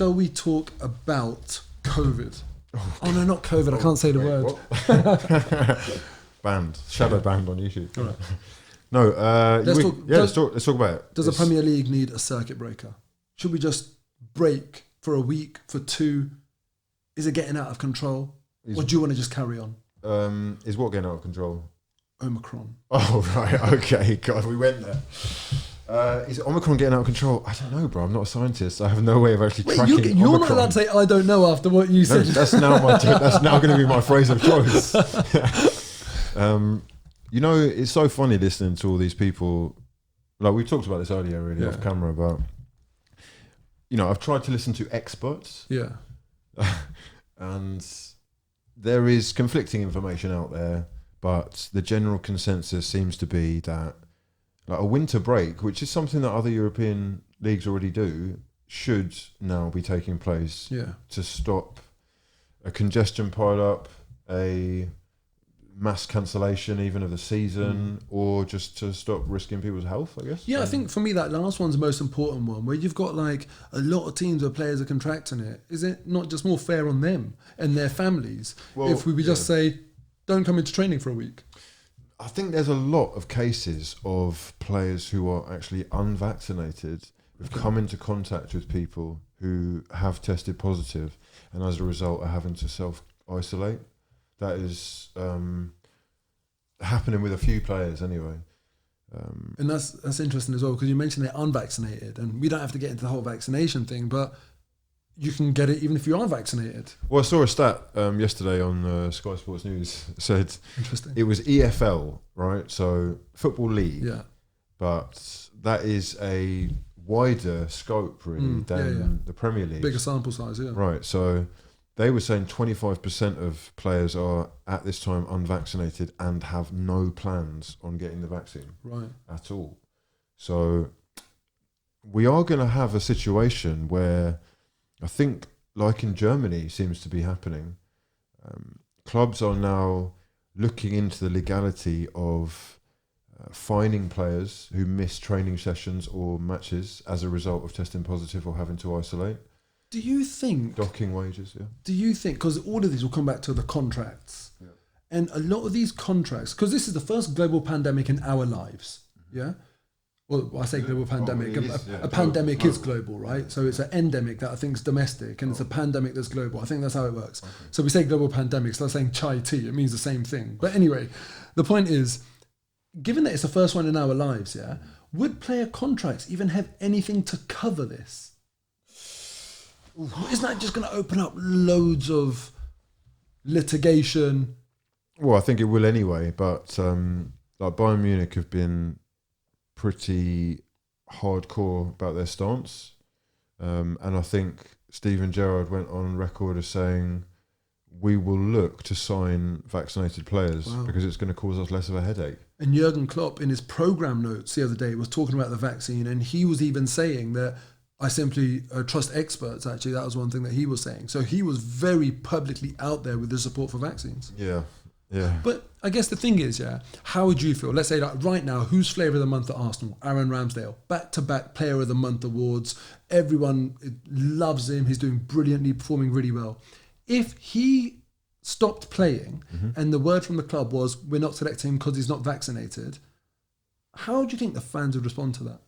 shall we talk about COVID? Oh no, not COVID. I can't say the word. Banned. Shadow banned on YouTube. All right. No, let's talk about it. Does the Premier League need a circuit breaker? Should we just break for a week, for 2? Is it getting out of control? Or do you want to just carry on? Is what getting out of control? Omicron. Oh, right. Okay. God, we went there. Is Omicron getting out of control? I don't know, bro. I'm not a scientist. I have no way of actually tracking Omicron. You're not allowed to say, I don't know, after what you said. That's now going to be my phrase of choice. You know, it's so funny listening to all these people. Like, we talked about this earlier, really, off camera, about, you know, I've tried to listen to experts. Yeah. And there is conflicting information out there, but the general consensus seems to be that like a winter break, which is something that other European leagues already do, should now be taking place to stop a congestion pile up, a mass cancellation even of the season, or just to stop risking people's health, I guess. Yeah, I think for me that last one's the most important one, where you've got like a lot of teams where players are contracting it. Is it not just more fair on them and their families if we just say, don't come into training for a week? I think there's a lot of cases of players who are actually unvaccinated, who've come into contact with people who have tested positive, and as a result are having to self-isolate. That is happening with a few players anyway. And that's interesting as well, because you mentioned they're unvaccinated, and we don't have to get into the whole vaccination thing, but you can get it even if you are vaccinated. Well, I saw a stat yesterday on Sky Sports News. It said it was EFL, right? So Football League. Yeah. But that is a wider scope, really, than the Premier League. Bigger sample size, yeah. Right. So they were saying 25% of players are at this time unvaccinated and have no plans on getting the vaccine at all. So we are going to have a situation where I think, like in Germany, seems to be happening. Clubs are now looking into the legality of fining players who miss training sessions or matches as a result of testing positive or having to isolate. Do you think... Docking wages, Do you think... Because all of these will come back to the contracts. Yeah. And a lot of these contracts... Because this is the first global pandemic in our lives. Yeah? Well, I say global pandemic. A pandemic is global, right? So it's an endemic that I think is domestic, and it's a pandemic that's global. I think that's how it works. Okay. So we say global pandemic, so I'm saying chai tea. It means the same thing. But anyway, the point is, given that it's the first one in our lives, would player contracts even have anything to cover this? Isn't that just going to open up loads of litigation? Well, I think it will anyway, but like Bayern Munich have been pretty hardcore about their stance, and I think Steven Gerrard went on record as saying we will look to sign vaccinated players because it's going to cause us less of a headache. And Jurgen Klopp in his programme notes the other day was talking about the vaccine, and he was even saying that I simply trust experts. Actually, that was one thing that he was saying. So he was very publicly out there with the support for vaccines. Yeah. But I guess the thing is, how would you feel? Let's say that right now, who's flavour of the month at Arsenal? Aaron Ramsdale, back-to-back Player of the Month awards. Everyone loves him. He's doing brilliantly, performing really well. If he stopped playing and the word from the club was, we're not selecting him because he's not vaccinated, how do you think the fans would respond to that?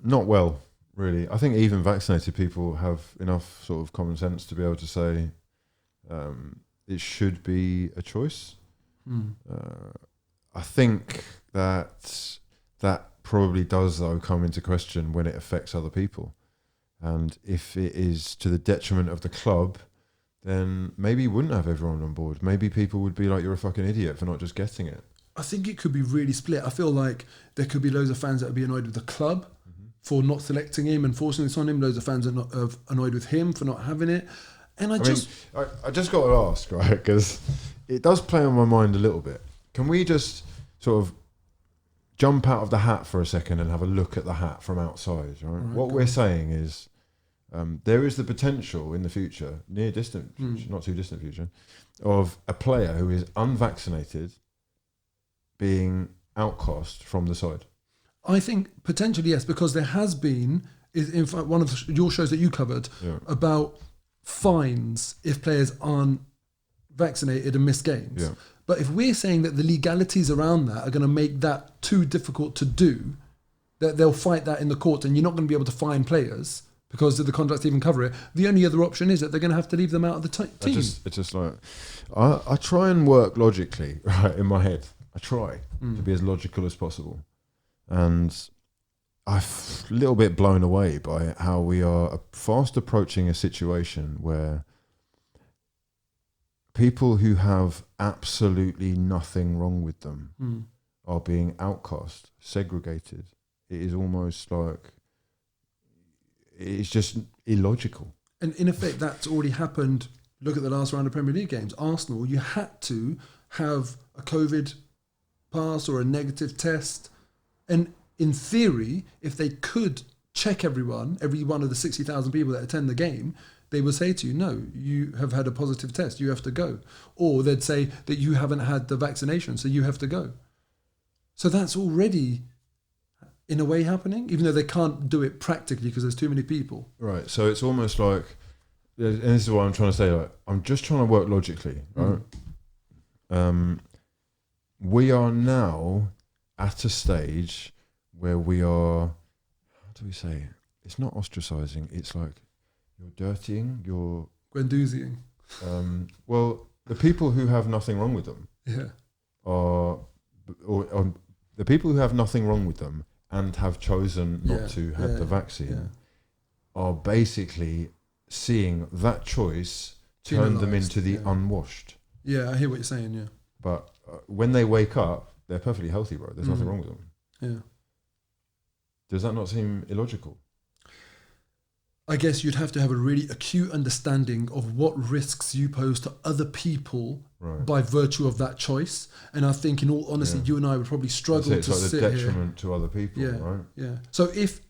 Not well, really. I think even vaccinated people have enough sort of common sense to be able to say it should be a choice. I think that probably does, though, come into question when it affects other people. And if it is to the detriment of the club, then maybe you wouldn't have everyone on board. Maybe people would be like, you're a fucking idiot for not just getting it. I think it could be really split. I feel like there could be loads of fans that would be annoyed with the club for not selecting him and forcing this on him. Loads of fans are annoyed with him for not having it. And I just got to ask, right, because it does play on my mind a little bit. Can we just sort of jump out of the hat for a second and have a look at the hat from outside, right? What we're saying is there is the potential in the future, near distant future, not too distant future, of a player who is unvaccinated being outcast from the side. I think potentially yes, because there has been is in fact one of your shows that you covered about fines if players aren't vaccinated and miss games. Yeah. But if we're saying that the legalities around that are going to make that too difficult to do, that they'll fight that in the court and you're not going to be able to fine players because the contracts even cover it, the only other option is that they're going to have to leave them out of the team. It's just like, I try and work logically, right, in my head. I try to be as logical as possible. And I'm a little bit blown away by how we are fast approaching a situation where people who have absolutely nothing wrong with them are being outcast, segregated. It is almost like, it's just illogical. And in effect, that's already happened. Look at the last round of Premier League games. Arsenal, you had to have a COVID pass or a negative test. And in theory, if they could check every one of the 60,000 people that attend the game, they would say to you, no, you have had a positive test, you have to go. Or they'd say that you haven't had the vaccination, so you have to go. So that's already, in a way, happening, even though they can't do it practically because there's too many people. Right, so it's almost like, and this is what I'm trying to say, like, I'm just trying to work logically, right? We are now at a stage where we are, how do we say it? It's not ostracizing, it's like you're dirtying, you're Guendouziing. Well, the people who have nothing wrong with them are, or the people who have nothing wrong with them and have chosen not to have the vaccine are basically seeing that choice turn them into the unwashed. Yeah, I hear what you're saying, yeah. But when they wake up, they're perfectly healthy, bro. There's nothing wrong with them. Yeah. Does that not seem illogical? I guess you'd have to have a really acute understanding of what risks you pose to other people by virtue of that choice. And I think, in all honesty, you and I would probably struggle to like sit the detriment to other people, right? Yeah. So if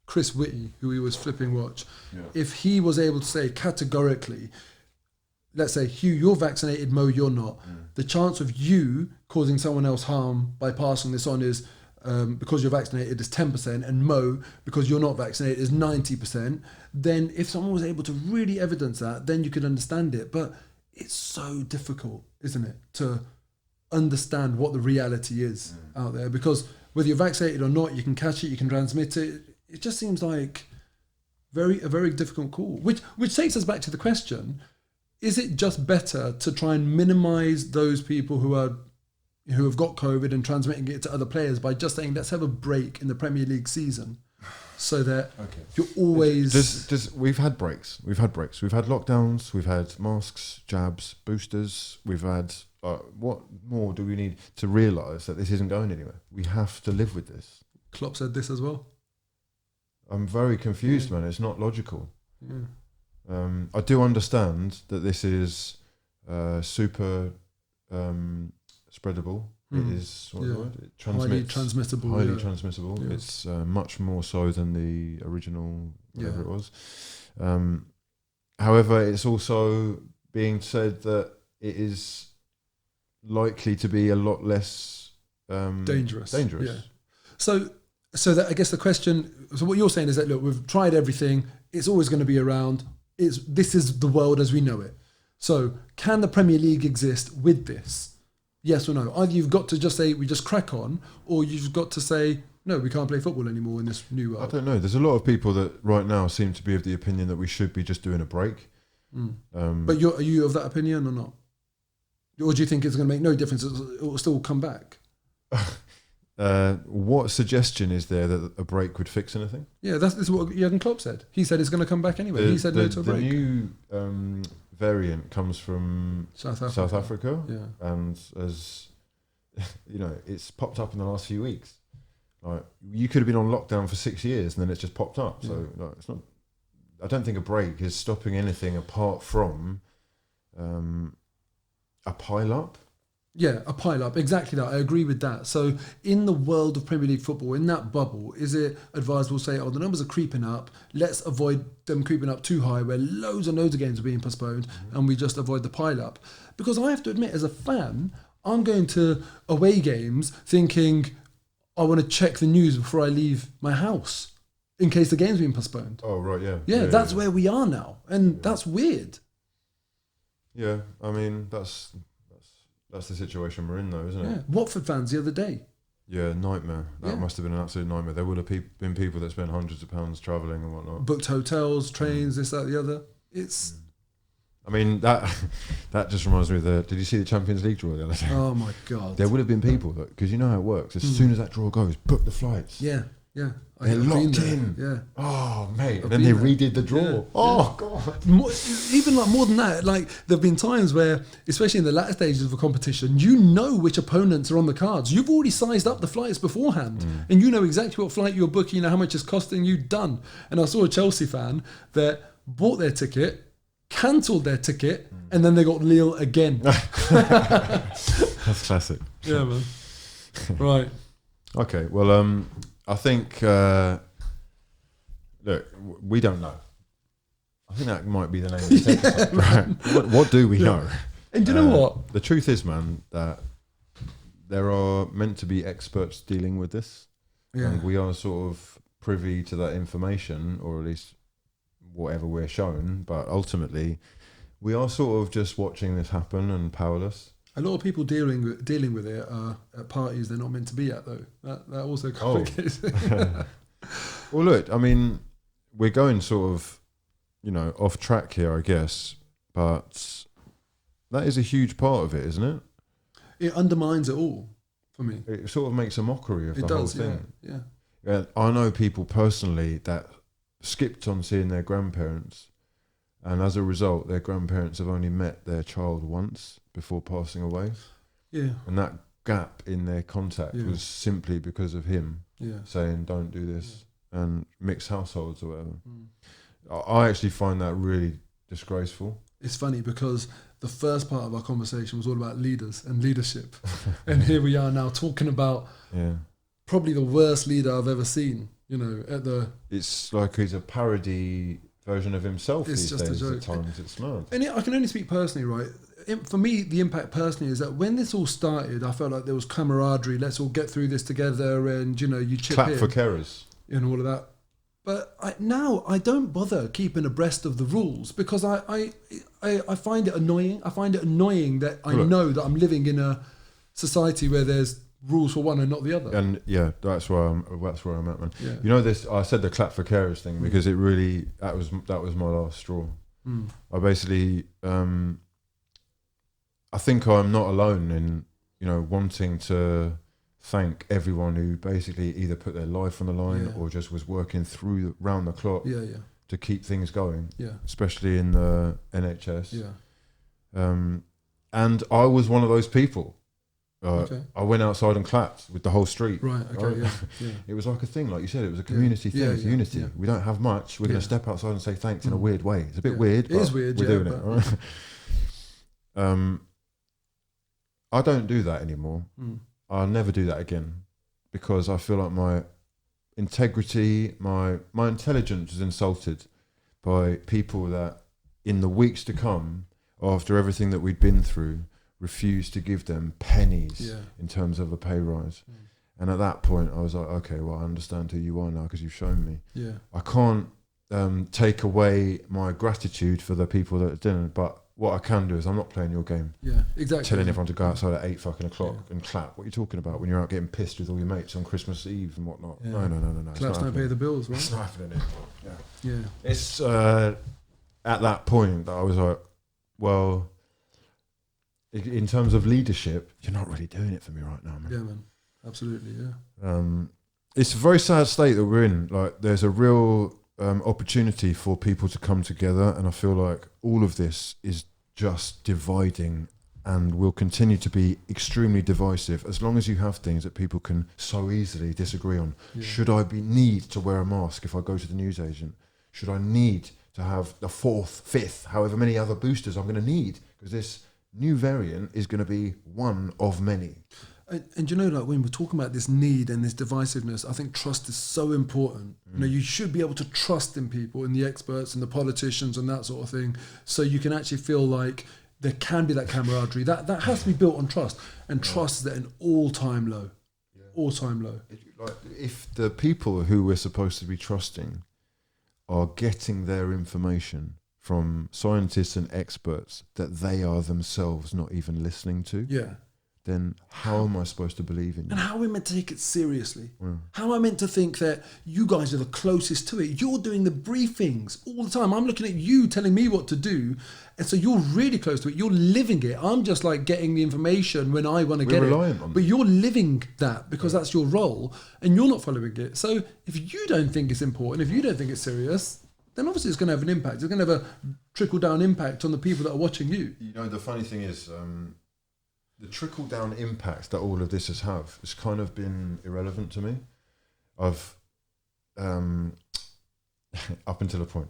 Chris Whitty, who he was flipping watch, if he was able to say categorically, let's say, Hugh, you're vaccinated, Mo, you're not. The chance of you causing someone else harm by passing this on is, because you're vaccinated, is 10%, and Mo, because you're not vaccinated, is 90%. Then if someone was able to really evidence that, then you could understand it. But it's so difficult, isn't it, to understand what the reality is out there? Because whether you're vaccinated or not, you can catch it, you can transmit it. It just seems like a very difficult call. Which takes us back to the question: is it just better to try and minimise those people who have got COVID and transmitting it to other players by just saying, let's have a break in the Premier League season, so that you're always... We've had breaks. We've had lockdowns. We've had masks, jabs, boosters. We've had... what more do we need to realise that this isn't going anywhere? We have to live with this. Klopp said this as well. I'm very confused, man. It's not logical. I do understand that this is super... spreadable. It is highly transmissible. Highly transmissible. Yeah. It's much more so than the original, whatever it was. However, it's also being said that it is likely to be a lot less dangerous. Yeah. So that, I guess the question. So what you're saying is that, look, we've tried everything. It's always going to be around. This is the world as we know it. So can the Premier League exist with this? Yes or no? Either you've got to just say we just crack on, or you've got to say no, we can't play football anymore in this new world. I don't know. There's a lot of people that right now seem to be of the opinion that we should be just doing a break. But are you of that opinion or not? Or do you think it's going to make no difference? It will still come back. What suggestion is there that a break would fix anything? Yeah, this is what Jurgen Klopp said. He said it's going to come back anyway. He said no to a break. The new variant comes from South Africa, and as you know, it's popped up in the last few weeks. Like, you could have been on lockdown for 6 years and then it's just popped up. So it's not. I don't think a break is stopping anything apart from a pile up. Yeah, a pile up. Exactly that. I agree with that. So in the world of Premier League football, in that bubble, is it advisable to say, the numbers are creeping up, let's avoid them creeping up too high where loads and loads of games are being postponed and we just avoid the pile up? Because I have to admit, as a fan, I'm going to away games thinking I want to check the news before I leave my house. in case the game's been postponed. Oh, right, yeah. Yeah, that's where we are now. And that's weird. Yeah, I mean, that's the situation we're in, though, isn't it? Yeah. Watford fans the other day. Yeah, nightmare. That must have been an absolute nightmare. There would have been people that spent hundreds of pounds travelling and whatnot. Booked hotels, trains, this, that, the other. It's... I mean, that just reminds me of did you see the Champions League draw the other day? Oh, my God. There would have been people, because you know how it works. As soon as that draw goes, book the flights. Yeah. They're locked in. Yeah. Oh, mate. And then they redid the draw. Yeah. Oh, God. Even like more than that, like there have been times where, especially in the latter stages of a competition, you know which opponents are on the cards. You've already sized up the flights beforehand and you know exactly what flight you're booking, you know how much it's costing you, done. And I saw a Chelsea fan that bought their ticket, cancelled their ticket, and then they got Lille again. That's classic. Yeah, man. Right. Okay, well, I think, look, we don't know. I think that might be the name of the episode. Right. What do we know? And do you know what? The truth is, man, that there are meant to be experts dealing with this. Yeah. And we are sort of privy to that information, or at least whatever we're shown. But ultimately, we are sort of just watching this happen and powerless. A lot of people dealing with it are at parties they're not meant to be at, though. That also complicates it. Well, look, I mean, we're going sort of, off track here, I guess, but that is a huge part of it, isn't it? It undermines it all for me. It sort of makes a mockery of the whole thing. Yeah. I know people personally that skipped on seeing their grandparents, and as a result, their grandparents have only met their child once before passing away. Yeah. And that gap in their contact was simply because of him saying, don't do this, and mixed households or whatever. I actually find that really disgraceful. It's funny because the first part of our conversation was all about leaders and leadership. And here we are now talking about probably the worst leader I've ever seen, It's like he's a parody version of himself these days. A joke. At times. It's mad. And I can only speak personally, right? For me, the impact personally is that when this all started, I felt like there was camaraderie. Let's all get through this together, and you chip clap in for carers and all of that. But now I don't bother keeping abreast of the rules because I find it annoying. I find it annoying that I know that I'm living in a society where there's rules for one and not the other. And that's where I'm at, man. Yeah. This. I said the clap for carers thing because it really that was my last straw. I basically I think I'm not alone in wanting to thank everyone who basically either put their life on the line or just was working round the clock to keep things going. Yeah. Especially in the NHS. Yeah. And I was one of those people. I went outside and clapped with the whole street. Right, okay, yeah. It was like a thing, like you said, it was a community thing, it's unity. We don't have much, we're going to step outside and say thanks in a weird way. It's a bit weird, but it is weird, we're doing it. Right? I don't do that anymore. I'll never do that again because I feel like my integrity, my intelligence is insulted by people that in the weeks to come, after everything that we'd been through, refused to give them pennies in terms of a pay rise. And at that point I was like, okay, well, I understand who you are now because you've shown me. I can't take away my gratitude for the people that didn't, but what I can do is I'm not playing your game. Yeah, exactly. Telling everyone to go outside at 8 fucking o'clock and clap. What are you talking about when you're out getting pissed with all your mates on Christmas Eve and whatnot? No. Claps don't pay the bills, right? It's not happening anymore. Yeah. It's at that point that I was like, well, in terms of leadership, you're not really doing it for me right now, man. Yeah, man. Absolutely, yeah. It's a very sad state that we're in. Like, there's a real opportunity for people to come together, and I feel like all of this is just dividing and will continue to be extremely divisive as long as you have things that people can so easily disagree on. Should I need to wear a mask if I go to the newsagent? Should I need to have the 4th, 5th, however many other boosters I'm going to need? Because this new variant is going to be one of many. And like when we're talking about this need and this divisiveness, I think trust is so important. You should be able to trust in people, in the experts and the politicians and that sort of thing, so you can actually feel like there can be that camaraderie. That has to be built on trust, and trust is at an all-time low. All-time low. Like, if the people who we're supposed to be trusting are getting their information from scientists and experts that they are themselves not even listening to, then how am I supposed to believe in you? And how are we meant to take it seriously? How am I meant to think that you guys are the closest to it? You're doing the briefings all the time. I'm looking at you telling me what to do. And so you're really close to it. You're living it. I'm just like getting the information when I want to get it. But you're living that because that's your role and you're not following it. So if you don't think it's important, if you don't think it's serious, then obviously it's going to have an impact. It's going to have a trickle-down impact on the people that are watching you. You know, the funny thing is, the trickle-down impact that all of this has kind of been irrelevant to me. I've, up until a point,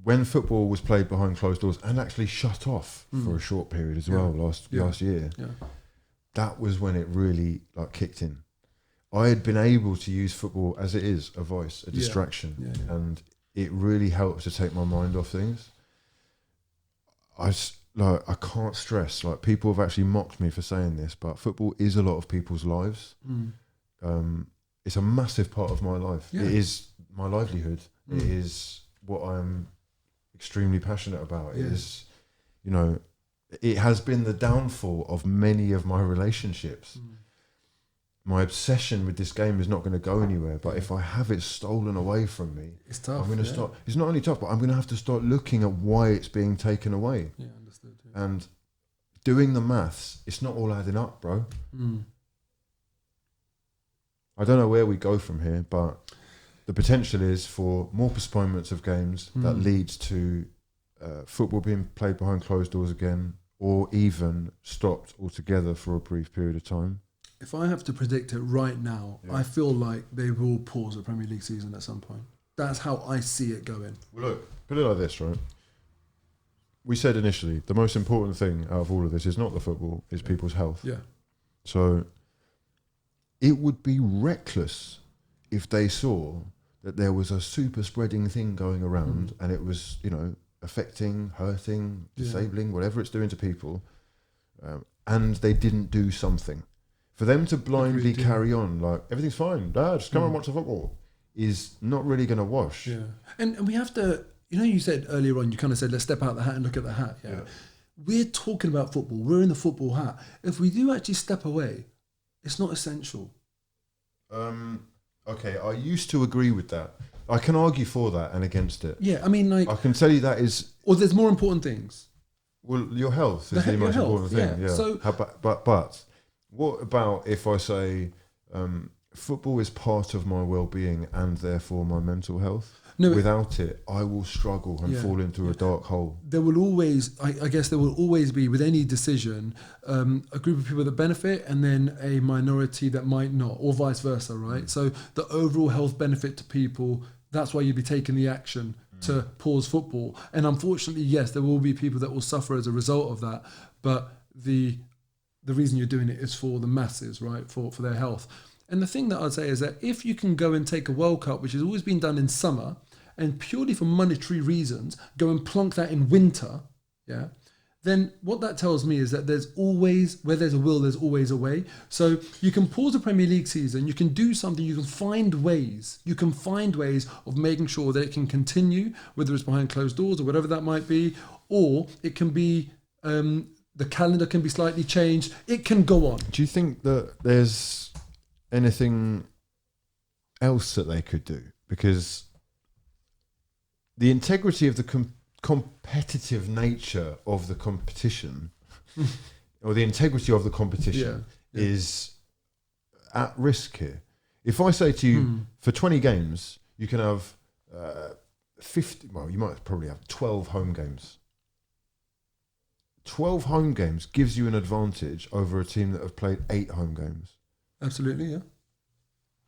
when football was played behind closed doors and actually shut off for a short period as well last year, that was when it really like kicked in. I had been able to use football as it is, a voice, a distraction, and it really helps to take my mind off things. I can't stress, like, people have actually mocked me for saying this, but football is a lot of people's lives. It's a massive part of my life. It is my livelihood. It is what I'm extremely passionate about. It is, you know, it has been the downfall of many of my relationships. My obsession with this game is not going to go anywhere, but if I have it stolen away from me, it's tough. I'm going to start. It's not only tough, but I'm going to have to start looking at why it's being taken away. Yeah, understood. And doing the maths, it's not all adding up, bro. I don't know where we go from here, but the potential is for more postponements of games that leads to football being played behind closed doors again, or even stopped altogether for a brief period of time. If I have to predict it right now, I feel like they will pause the Premier League season at some point. That's how I see it going. Well, look, put it like this, right? We said initially, the most important thing out of all of this is not the football, it's people's health. Yeah. So it would be reckless if they saw that there was a super spreading thing going around and it was, you know, affecting, hurting, disabling, whatever it's doing to people, and they didn't do something. For them to blindly carry on, like, everything's fine, just come and watch the football, is not really going to wash. Yeah. And we have to, you know, you said earlier on, you kind of said, let's step out the hat and look at the hat. Yeah. We're talking about football. We're in the football hat. If we do actually step away, it's not essential. Okay, I used to agree with that. I can argue for that and against it. Yeah, I mean, like, I can tell you that is... Or there's more important things. Well, your health is the most important thing. Yeah. So, but what about if I say football is part of my well-being and therefore my mental health? No, without it, I will struggle and fall into a dark hole. There will always, I guess there will always be, with any decision, a group of people that benefit and then a minority that might not, or vice versa, right? So the overall health benefit to people, that's why you'd be taking the action to pause football. And unfortunately, yes, there will be people that will suffer as a result of that. But the reason you're doing it is for the masses, right? For their health. And the thing that I'd say is that if you can go and take a World Cup, which has always been done in summer, and purely for monetary reasons, go and plonk that in winter, then what that tells me is that there's always, where there's a will, there's always a way. So you can pause the Premier League season, you can do something, you can find ways of making sure that it can continue, whether it's behind closed doors or whatever that might be, or it can be, the calendar can be slightly changed, it can go on. Do you think that there's anything else that they could do? Because the integrity of the competitive nature of the competition, or the integrity of the competition, is at risk here. If I say to you, for 20 games, you can have 50, well, you might probably have 12 home games. 12 home games gives you an advantage over a team that have played 8 home games. Absolutely, yeah.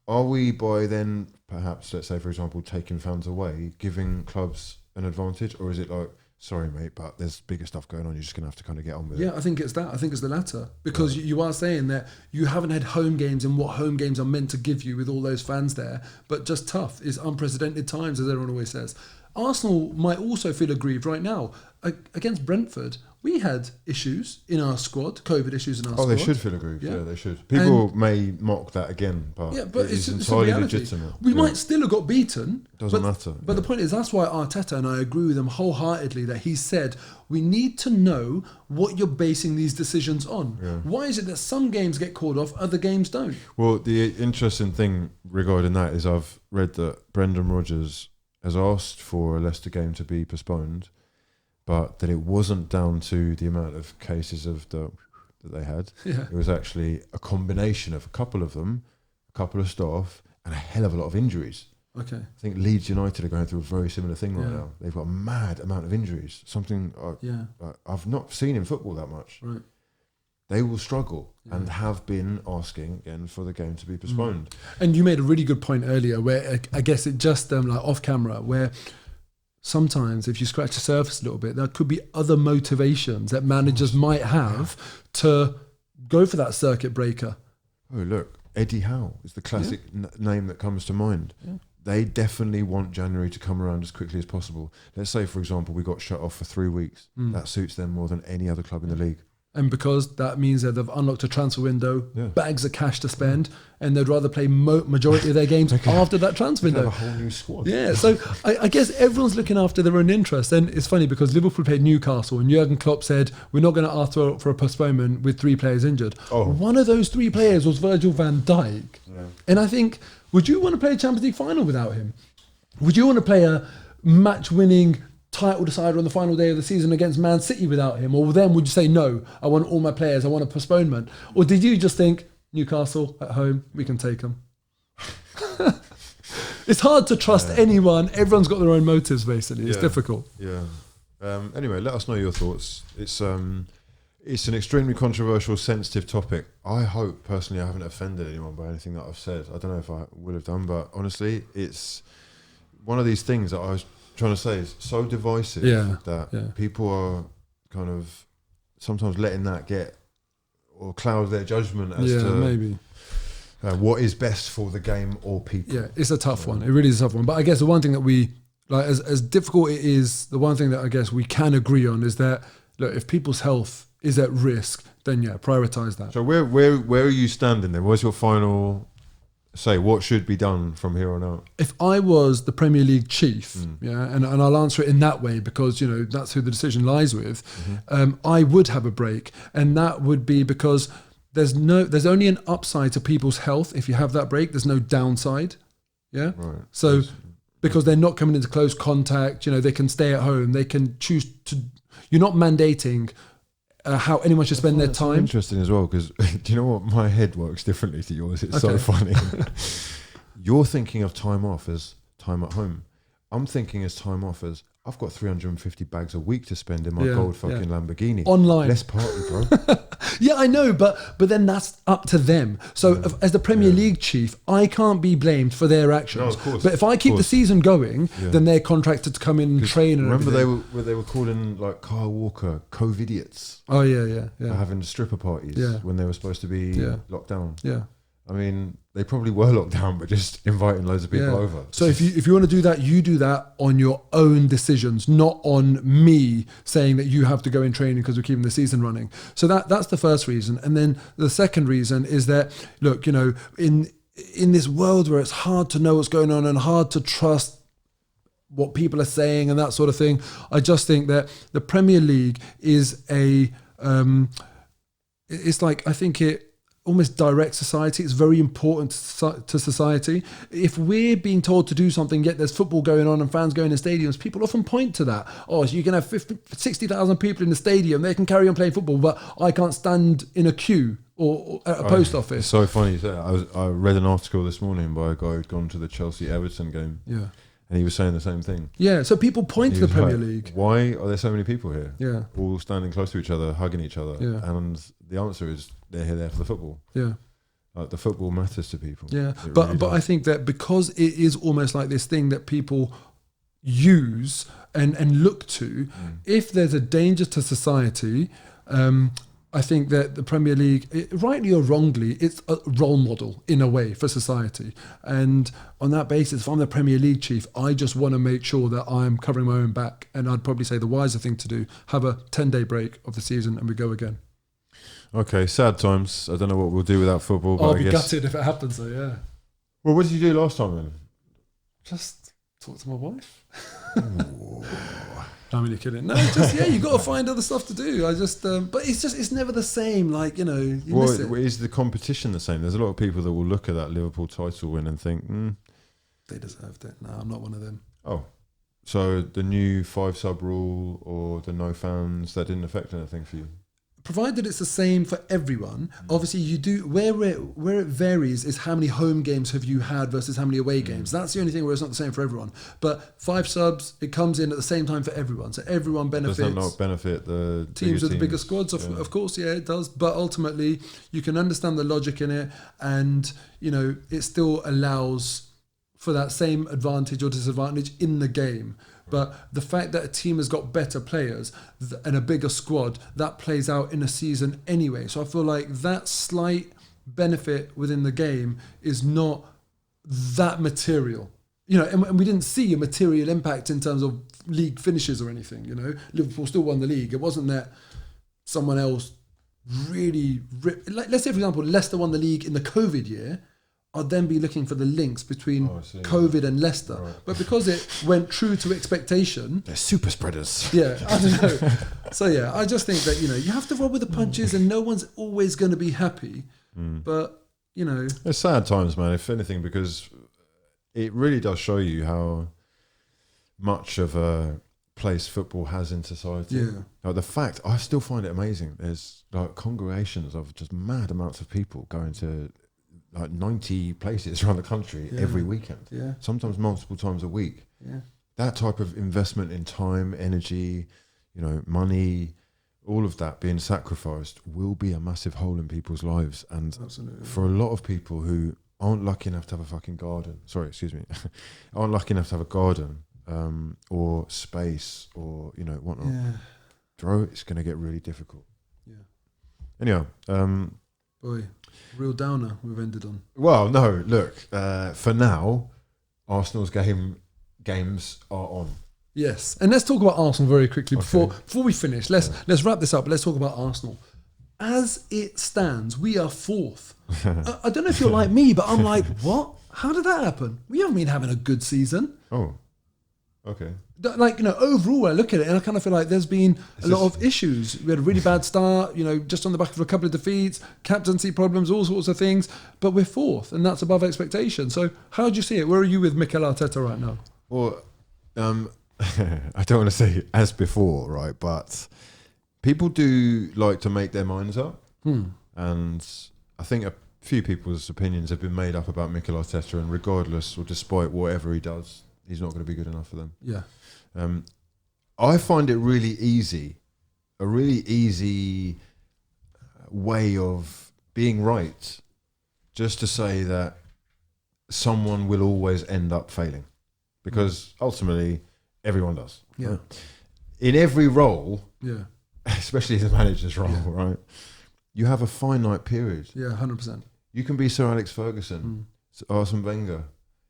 Are we, by then, perhaps, let's say, for example, taking fans away, giving clubs an advantage? Or is it like, sorry, mate, but there's bigger stuff going on, you're just going to have to kind of get on with it? Yeah, I think it's that. I think it's the latter. Because you are saying that you haven't had home games and what home games are meant to give you with all those fans there, but just tough. It's unprecedented times, as everyone always says. Arsenal might also feel aggrieved right now. Against Brentford, we had issues in our squad, COVID issues in our squad. Oh, they should feel aggrieved. Yeah, they should. People may mock that again, but, it's entirely legitimate. We might still have got beaten. Doesn't matter. But the point is, that's why A.R.T.E.T.A, and I agree with him wholeheartedly, that he said, we need to know what you're basing these decisions on. Yeah. Why is it that some games get called off, other games don't? Well, the interesting thing regarding that is I've read that Brendan Rodgers has asked for a Leicester game to be postponed, but that it wasn't down to the amount of cases of that they had. Yeah. It was actually a combination of a couple of them, a couple of staff, and a hell of a lot of injuries. Okay. I think Leeds United are going through a very similar thing right now. They've got a mad amount of injuries. Something I've not seen in football that much. Right. They will struggle and have been asking again for the game to be postponed. And you made a really good point earlier, where I guess it just like off camera, where sometimes if you scratch the surface a little bit, there could be other motivations that managers might have to go for that circuit breaker. Oh, look, Eddie Howe is the classic name that comes to mind. Yeah. They definitely want January to come around as quickly as possible. Let's say, for example, we got shut off for 3 weeks. That suits them more than any other club in the league. And because that means that they've unlocked a transfer window, bags of cash to spend, and they'd rather play majority of their games after that transfer window. Have a whole new squad. Yeah, so I guess everyone's looking after their own interests. And it's funny because Liverpool played Newcastle and Jurgen Klopp said, we're not going to ask for a postponement with 3 players injured. Oh. One of those 3 players was Virgil van Dijk. Yeah. And I think, would you want to play a Champions League final without him? Would you want to play a match-winning title decider on the final day of the season against Man City without him? Or then would you say, no, I want all my players, I want a postponement? Or did you just think, Newcastle at home, we can take them? It's hard to trust anyone. Everyone's got their own motives, basically. It's difficult. Yeah. Anyway, let us know your thoughts. It's an extremely controversial, sensitive topic. I hope, personally, I haven't offended anyone by anything that I've said. I don't know if I would have done, but honestly, it's one of these things that I was trying to say is so divisive that people are kind of sometimes letting that get or cloud their judgment as to maybe what is best for the game or people. Yeah, it's a tough one. It really is a tough one. But I guess the one thing that we like, as difficult it is, the one thing that I guess we can agree on is that, look, if people's health is at risk, then prioritise that. So where are you standing then? What's your final say? What should be done from here on out? If I was the Premier League chief, and I'll answer it in that way because that's who the decision lies with, I would have a break, and that would be because there's only an upside to people's health if you have that break. There's no downside. Yeah. Right. So because they're not coming into close contact, they can stay at home. They can choose to. You're not mandating how anyone should spend their time. Interesting as well, because do you know what? My head works differently to yours. It's so funny. You're thinking of time off as time at home. I'm thinking as time off as I've got 350 bags a week to spend in my gold fucking Lamborghini. Online. Let's party, bro. Yeah, I know, but then that's up to them. So as the Premier League chief, I can't be blamed for their actions. No, of course. But if I keep the season going, then they're contracted to come in and train. And remember they were calling like Kyle Walker COVIDiots. Oh yeah. For having stripper parties when they were supposed to be locked down. Yeah. I mean, they probably were locked down, but just inviting loads of people over. So if you want to do that, you do that on your own decisions, not on me saying that you have to go in training because we're keeping the season running. So that's the first reason. And then the second reason is that, look, in this world where it's hard to know what's going on and hard to trust what people are saying and that sort of thing, I just think that the Premier League is it's like, I think it almost direct society. It's very important to society. If we're being told to do something, yet there's football going on and fans going to stadiums, people often point to that. Oh, so you can have 60,000 people in the stadium, they can carry on playing football, but I can't stand in a queue or at a post office. It's so funny you say that. I read an article this morning by a guy who'd gone to the Chelsea-Everton game. Yeah. And he was saying the same thing. Yeah, so people point to the Premier League. Why are there so many people here? Yeah. All standing close to each other, hugging each other. Yeah. And the answer is they're here there for the football. Yeah. Like the football matters to people. Yeah. But I think that because it is almost like this thing that people use and look to, if there's a danger to society, I think that the Premier League, rightly or wrongly, it's a role model in a way for society. And on that basis, if I'm the Premier League chief, I just want to make sure that I'm covering my own back. And I'd probably say the wiser thing to do, have a 10-day break of the season and we go again. Okay, sad times. I don't know what we'll do without football. But I'll be gutted if it happens, though, yeah. Well, what did you do last time then? Just talk to my wife. I'm really kidding. No, just you got to find other stuff to do. But it's never the same. Like, you miss it. Is the competition the same? There's a lot of people that will look at that Liverpool title win and think, they deserved it. No, I'm not one of them. Oh, so the new 5-sub rule or the no fans, that didn't affect anything for you? Provided it's the same for everyone, obviously you do where it varies is how many home games have you had versus how many away games. That's the only thing where it's not the same for everyone. But 5 subs, it comes in at the same time for everyone, so everyone benefits. Does that not benefit the teams with the bigger squads? Of course, yeah, it does. But ultimately, you can understand the logic in it, and it still allows for that same advantage or disadvantage in the game. But the fact that a team has got better players and a bigger squad, that plays out in a season anyway. So I feel like that slight benefit within the game is not that material. And we didn't see a material impact in terms of league finishes or anything. Liverpool still won the league. It wasn't that someone else really let's say, for example, Leicester won the league in the COVID year. I'd then be looking for the links between COVID and Leicester. Right. But because it went true to expectation... They're super spreaders. Yeah, I don't know. So, I just think that, you have to roll with the punches and no one's always going to be happy. But, It's sad times, man, if anything, because it really does show you how much of a place football has in society. Yeah. Like the fact, I still find it amazing. There's like congregations of just mad amounts of people going to... like 90 places around the country every weekend. Yeah. Sometimes multiple times a week. Yeah. That type of investment in time, energy, money, all of that being sacrificed will be a massive hole in people's lives. And absolutely, for a lot of people who aren't lucky enough to have a fucking garden, aren't lucky enough to have a garden or space or, whatnot, it's going to get really difficult. Yeah. Anyhow, boy. Real downer we've ended on. Well, no, look, for now, Arsenal's games are on. Yes, and let's talk about Arsenal very quickly before we finish. Let's wrap this up. Let's talk about Arsenal. As it stands, we are 4th. I don't know if you're like me, but I'm like, what? How did that happen? We haven't been having a good season. Oh, okay. Overall, I look at it and I kind of feel like there's been a lot of issues. We had a really bad start, just on the back of a couple of defeats, captaincy problems, all sorts of things. But we're 4th, and that's above expectation. So how do you see it? Where are you with Mikel Arteta right now? Well, I don't want to say as before, right? But people do like to make their minds up. And I think a few people's opinions have been made up about Mikel Arteta, and regardless or despite whatever he does, he's not going to be good enough for them. Yeah. I find it really easy, a really easy way of being right, just to say that someone will always end up failing, because ultimately everyone does. Yeah. Right? In every role, yeah, especially the manager's role, right? You have a finite period. Yeah, 100%. You can be Sir Alex Ferguson, Arsene Wenger.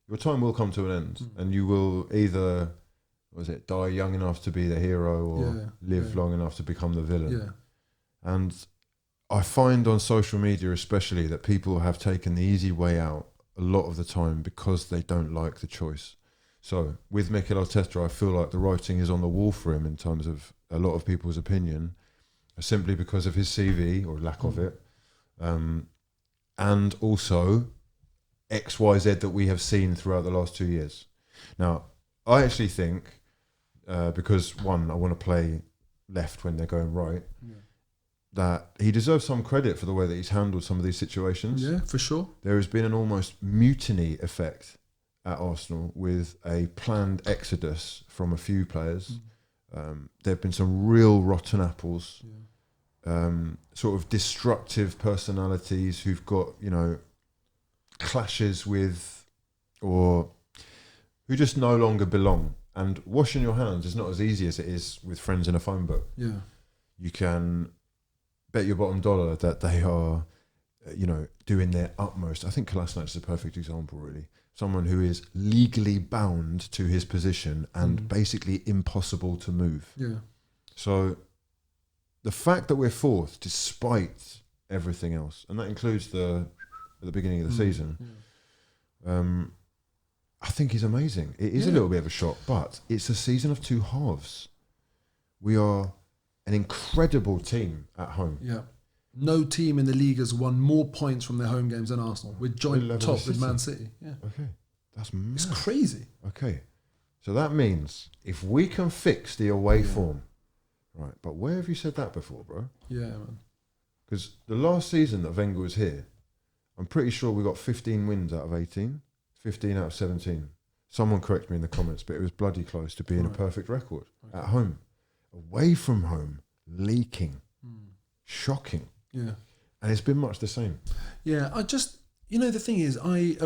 Your time will come to an end, and you will either, die young enough to be the hero or live long enough to become the villain. Yeah. And I find on social media especially that people have taken the easy way out a lot of the time because they don't like the choice. So with Mikel Arteta, I feel like the writing is on the wall for him in terms of a lot of people's opinion, simply because of his CV or lack of it. And also XYZ that we have seen throughout the last 2 years. Now, I actually think, because one, I want to play left when they're going right, that he deserves some credit for the way that he's handled some of these situations. Yeah, for sure. There has been an almost mutiny effect at Arsenal with a planned exodus from a few players. There have been some real rotten apples, sort of destructive personalities who've got, clashes with, or who just no longer belong. And washing your hands is not as easy as it is with friends in a phone book. Yeah. You can bet your bottom dollar that they are, doing their utmost. I think Kolasinac is a perfect example, really. Someone who is legally bound to his position and basically impossible to move. Yeah. So the fact that we're fourth, despite everything else, and that includes at the beginning of the season, I think is amazing. It is a little bit of a shock, but it's a season of two halves. We are an incredible team at home. Yeah. No team in the league has won more points from their home games than Arsenal. We're joint top with Man City. Yeah. Okay. That's mad. It's crazy. Okay. So that means if we can fix the away form, right, but where have you said that before, bro? Yeah, man. Because the last season that Wenger was here, I'm pretty sure we got 15 wins out of 18, 15 out of 17. Someone correct me in the comments, but it was bloody close to being a perfect record. At home. Away from home, leaking. Shocking. Yeah. And it's been much the same. Yeah, I just, the thing is, on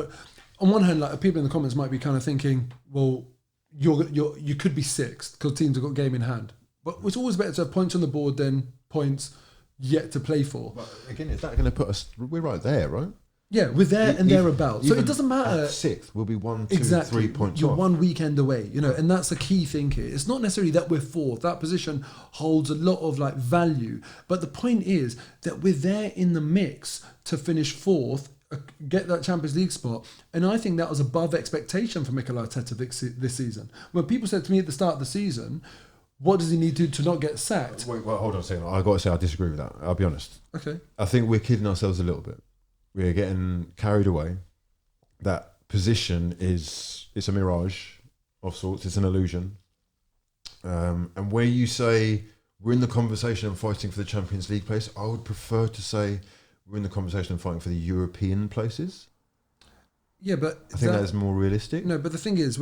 one hand, like people in the comments might be kind of thinking, well, you could be sixth because teams have got game in hand. But it's always better to have points on the board than points yet to play for. But again, is that going to put us? We're right there, right? Yeah, we're there and thereabouts. So it doesn't matter. Sixth, we'll be 1, 2, 3 points You're off. 1 weekend away, and that's the key thing here. It's not necessarily that we're fourth. That position holds a lot of value. But the point is that we're there in the mix to finish fourth, get that Champions League spot. And I think that was above expectation for Mikel Arteta this season. When people said to me at the start of the season, what does he need to not get sacked? Wait, hold on a second. I've got to say I disagree with that. I'll be honest. Okay. I think we're kidding ourselves a little bit. We're getting carried away. That position it's a mirage of sorts. It's an illusion. And where you say we're in the conversation and fighting for the Champions League place, I would prefer to say we're in the conversation and fighting for the European places. Yeah, but I think that is more realistic. No, but the thing is,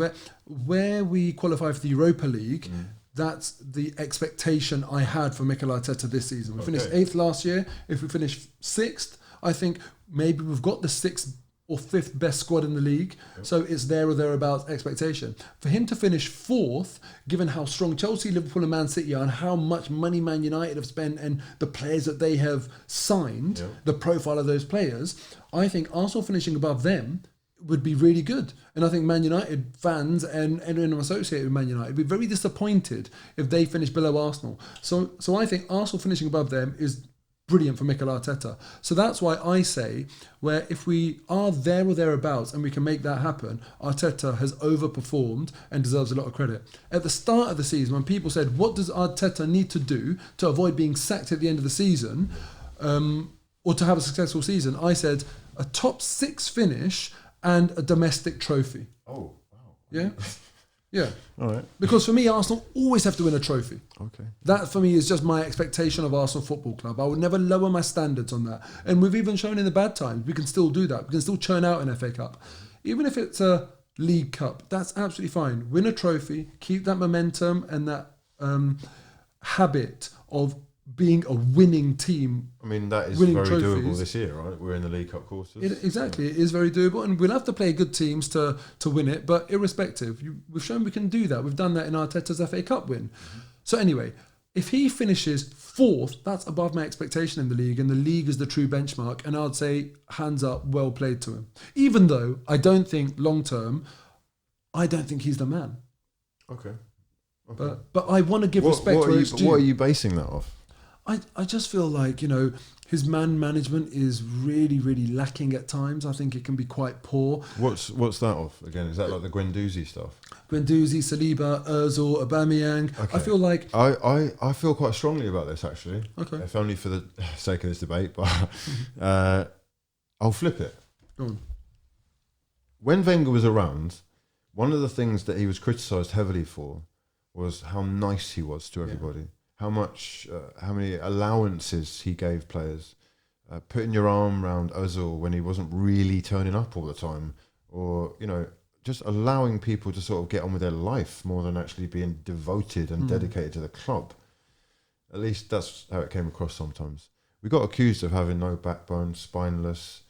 where we qualify for the Europa League, that's the expectation I had for Mikel Arteta this season. We finished 8th last year. If we finish 6th, I think maybe we've got the 6th or 5th best squad in the league. Yep. So it's there or thereabouts expectation. For him to finish 4th, given how strong Chelsea, Liverpool and Man City are and how much money Man United have spent and the players that they have signed, the profile of those players, I think Arsenal finishing above them would be really good. And I think Man United fans and anyone associated with Man United would be very disappointed if they finish below Arsenal. So I think Arsenal finishing above them is brilliant for Mikel Arteta. So that's why I say, where if we are there or thereabouts and we can make that happen, Arteta has overperformed and deserves a lot of credit. At the start of the season, when people said, what does Arteta need to do to avoid being sacked at the end of the season, or to have a successful season, I said a top 6 finish and a domestic trophy. Oh, wow. Yeah? Yeah. All right. Because for me, Arsenal always have to win a trophy. Okay. That for me is just my expectation of Arsenal Football Club. I would never lower my standards on that. And we've even shown in the bad times, we can still do that. We can still churn out an FA Cup. Even if it's a League Cup, that's absolutely fine. Win a trophy, keep that momentum and that habit of being a winning team. I mean, that is very trophies. doable this year, right? We're in the League Cup quarters. Exactly. It is very doable. And we'll have to play good teams to win it. But irrespective, we've shown we can do that. We've done that in Arteta's FA Cup win. So anyway, if he finishes 4th, that's above my expectation in the league. And the league is the true benchmark. And I'd say, hands up, well played to him. Even though I don't think long term, I don't think he's the man. Okay. But I want to give respect where it's due. What are you basing that off? I just feel like, his man management is really, really lacking at times. I think it can be quite poor. What's that off? Again, is that like the Guendouzi stuff? Guendouzi, Saliba, Ozil, Aubameyang. Okay. I feel like... I feel quite strongly about this, actually. Okay. If only for the sake of this debate, but I'll flip it. Go on. When Wenger was around, one of the things that he was criticised heavily for was how nice he was to everybody. Yeah. How many allowances he gave players, putting your arm around Ozil when he wasn't really turning up all the time, or just allowing people to sort of get on with their life more than actually being devoted and dedicated to the club. At least that's how it came across sometimes. We got accused of having no backbone, spineless.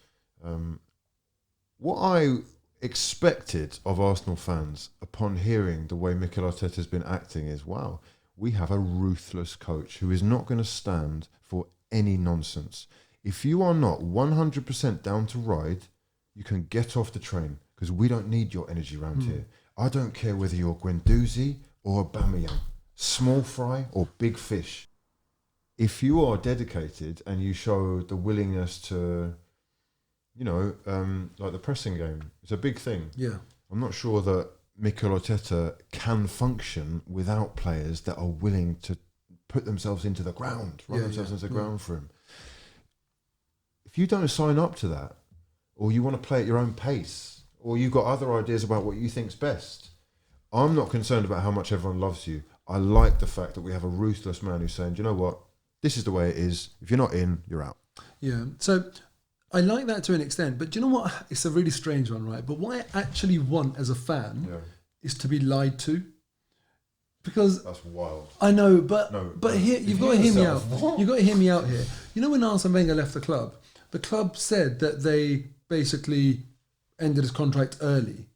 What I expected of Arsenal fans upon hearing the way Mikel Arteta has been acting is, wow, we have a ruthless coach who is not going to stand for any nonsense. If you are not 100% down to ride, you can get off the train because we don't need your energy around here. I don't care whether you're Guendouzi or Aubameyang, small fry or big fish. If you are dedicated and you show the willingness to, you know, like the pressing game, it's a big thing. Yeah. I'm not sure that Mikel Arteta can function without players that are willing to put themselves into the ground, run themselves into the ground for him. If you don't sign up to that, or you want to play at your own pace, or you've got other ideas about what you think's best, I'm not concerned about how much everyone loves you. I like the fact that we have a ruthless man who's saying, do you know what? This is the way it is. If you're not in, you're out. Yeah. So I like that to an extent, but do you know what? It's a really strange one, right? But what I actually want as a fan is to be lied to. Because that's wild. I know, but here you've got to hear me out. You've got to hear me out here. You know, when Arsene Wenger left the club said that they basically ended his contract early.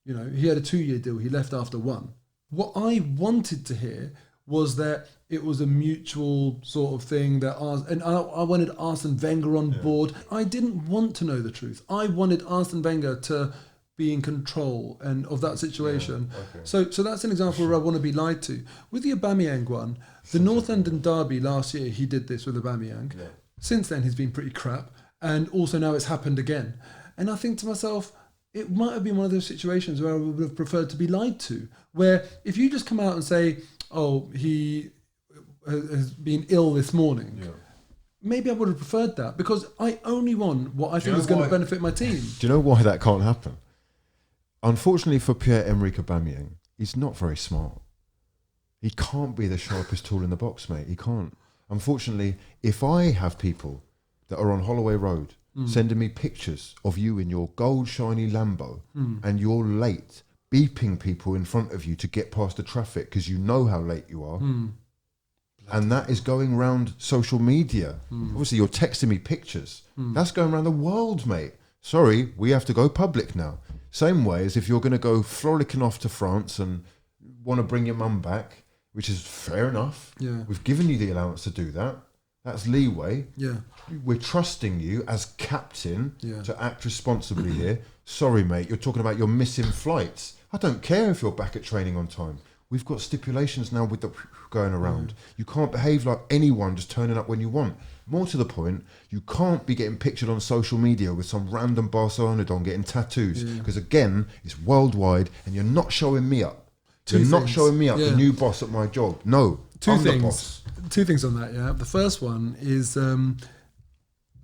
You know, he had a 2-year deal. He left after 1. What I wanted to hear was that it was a mutual sort of thing that I wanted Arsene Wenger on board. I didn't want to know the truth. I wanted Arsene Wenger to be in control and of that situation. Yeah, okay. So that's an example where I want to be lied to. With the Aubameyang one, the North London derby last year, he did this with Aubameyang. Yeah. Since then, he's been pretty crap. And also now it's happened again. And I think to myself, it might have been one of those situations where I would have preferred to be lied to, where if you just come out and say, oh, he has been ill this morning, maybe I would have preferred that, because I only want what I think is going to benefit my team. Do you know why that can't happen? Unfortunately for Pierre-Emerick Aubameyang, he's not very smart. He can't be the sharpest tool in the box, mate. He can't. Unfortunately, if I have people that are on Holloway Road sending me pictures of you in your gold shiny Lambo and you're late, beeping people in front of you to get past the traffic because you know how late you are, and that is going around social media. Obviously, you're texting me pictures. That's going around the world, mate. Sorry, we have to go public now. Same way as if you're going to go frolicking off to France and want to bring your mum back, which is fair enough. Yeah. We've given you the allowance to do that. That's leeway. Yeah. We're trusting you as captain to act responsibly here. Sorry, mate, you're talking about your missing flights. I don't care if you're back at training on time. We've got stipulations now with the going around. You can't behave like anyone just turning up when you want. More to the point, you can't be getting pictured on social media with some random Barcelona don getting tattoos, because again, it's worldwide and you're not showing me up. You're not showing me up, the new boss at my job. No, I'm the boss. 2 things on that, The first one is the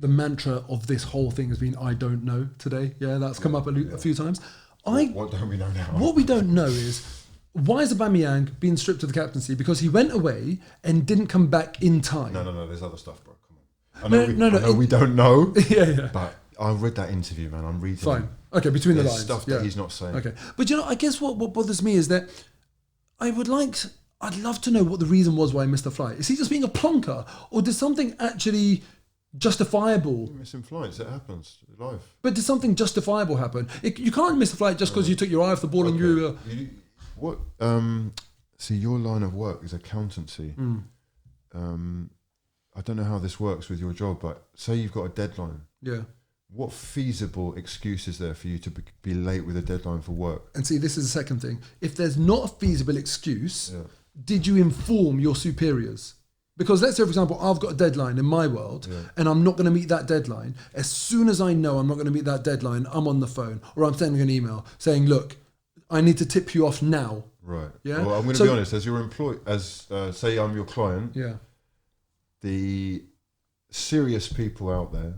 mantra of this whole thing has been, I don't know today. Yeah, that's come up a few times. What don't we know now? What we don't know is, why is Aubameyang being stripped of the captaincy? Because he went away and didn't come back in time. No, there's other stuff, bro. Come on. I know we don't know. Yeah. But I read that interview, man. I'm reading Fine. Okay, between the lines. Stuff that he's not saying. Okay. But I guess what bothers me is that I'd love to know what the reason was why he missed the flight. Is he just being a plonker, or did something actually justifiable? Missing flights, it happens. Life. But did something justifiable happen? You can't miss a flight just because you took your eye off the ball and you... What? See, your line of work is accountancy. I don't know how this works with your job, but say you've got a deadline. Yeah. What feasible excuse is there for you to be late with a deadline for work? And see, this is the second thing. If there's not a feasible excuse, did you inform your superiors? Because let's say, for example, I've got a deadline in my world and I'm not going to meet that deadline. As soon as I know I'm not going to meet that deadline, I'm on the phone or I'm sending an email saying, look, I need to tip you off now. Right. Yeah. Well, I'm going to be honest. As your employee, say I'm your client. Yeah. The serious people out there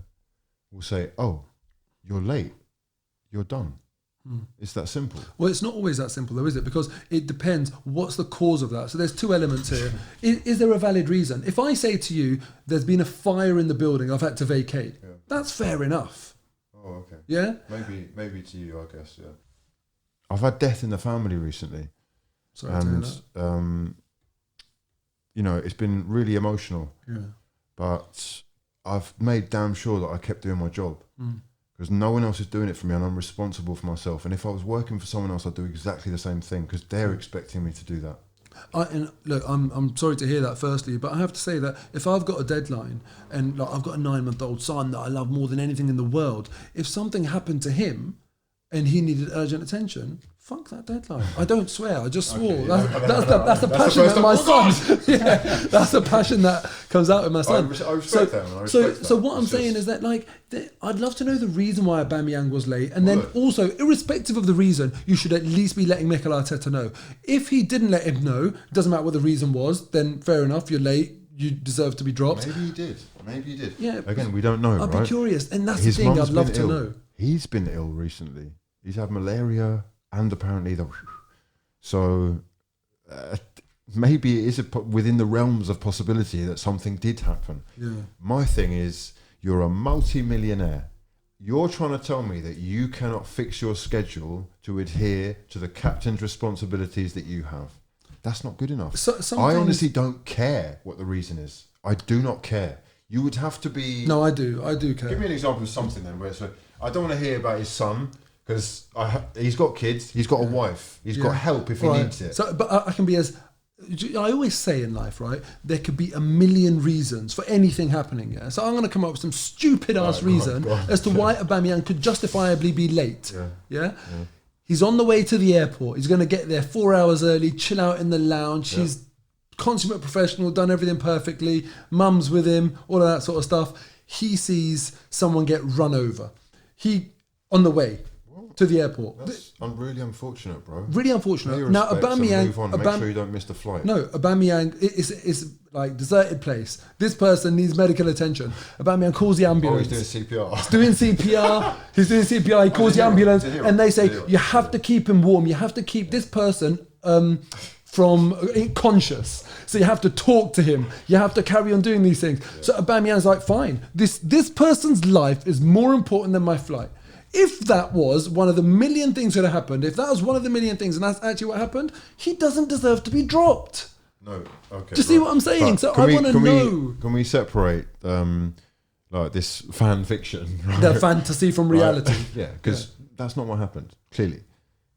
will say, "Oh, you're late. You're done." It's that simple. Well, it's not always that simple, though, is it? Because it depends. What's the cause of that? So there's 2 elements here. Is there a valid reason? If I say to you, "There's been a fire in the building. I've had to vacate," that's fair enough. Oh, okay. Yeah. Maybe to you, I guess. Yeah. I've had death in the family recently. Sorry to hear that. It's been really emotional. Yeah. But I've made damn sure that I kept doing my job because no one else is doing it for me, and I'm responsible for myself. And if I was working for someone else, I'd do exactly the same thing because they're expecting me to do that. And look, I'm sorry to hear that firstly, but I have to say that if I've got a deadline and like I've got a 9-month-old son that I love more than anything in the world, if something happened to him and he needed urgent attention, fuck that deadline. I don't swear, I just swore. Okay, that's the passion that my son. Yeah, that's the passion that comes out in my son. I respect that. So what I'm saying is that like I'd love to know the reason why Aubameyang was late, and then also, irrespective of the reason, you should at least be letting Mikel Arteta know. If he didn't let him know, doesn't matter what the reason was, then fair enough, you're late. You deserve to be dropped. Maybe he did. Yeah. Again, we don't know. I'd right? be curious, and that's His the thing. mum's I'd love been to ill. know. He's been ill recently. He's had malaria and apparently so maybe it is within the realms of possibility that something did happen. Yeah. My thing is, you're a multi-millionaire. You're trying to tell me that you cannot fix your schedule to adhere to the captain's responsibilities that you have. That's not good enough. I honestly don't care what the reason is. I do not care. You would have to be... No, I do care. Give me an example of something then where I don't want to hear about his son, because he's got kids, he's got a wife, he's got help if he needs it. So, but I can be as... I always say in life, right, there could be a million reasons for anything happening, yeah? So I'm going to come up with some stupid-ass reason as to why Aubameyang could justifiably be late, yeah? He's on the way to the airport. He's going to get there 4 hours early, chill out in the lounge. He's consummate professional, done everything perfectly. Mum's with him, all of that sort of stuff. He sees someone get run over. On the way to the airport. That's really unfortunate, bro. Really unfortunate. Now, Aubameyang... Move on. Make sure you don't miss the flight. No, Aubameyang is like deserted place. This person needs medical attention. Aubameyang calls the ambulance. He's doing CPR. He's doing CPR. He calls the ambulance, and they say you have to keep him warm. You have to keep this person from conscious. So you have to talk to him. You have to carry on doing these things. Yeah. So Aubameyang's like, fine. This person's life is more important than my flight. If that was one of the million things that have happened, if that was one of the million things, and that's actually what happened, he doesn't deserve to be dropped. No, okay. Do you see what I'm saying? So I want to know. Can we separate like this fan fiction, right? The fantasy from reality? Yeah, because that's not what happened. Clearly,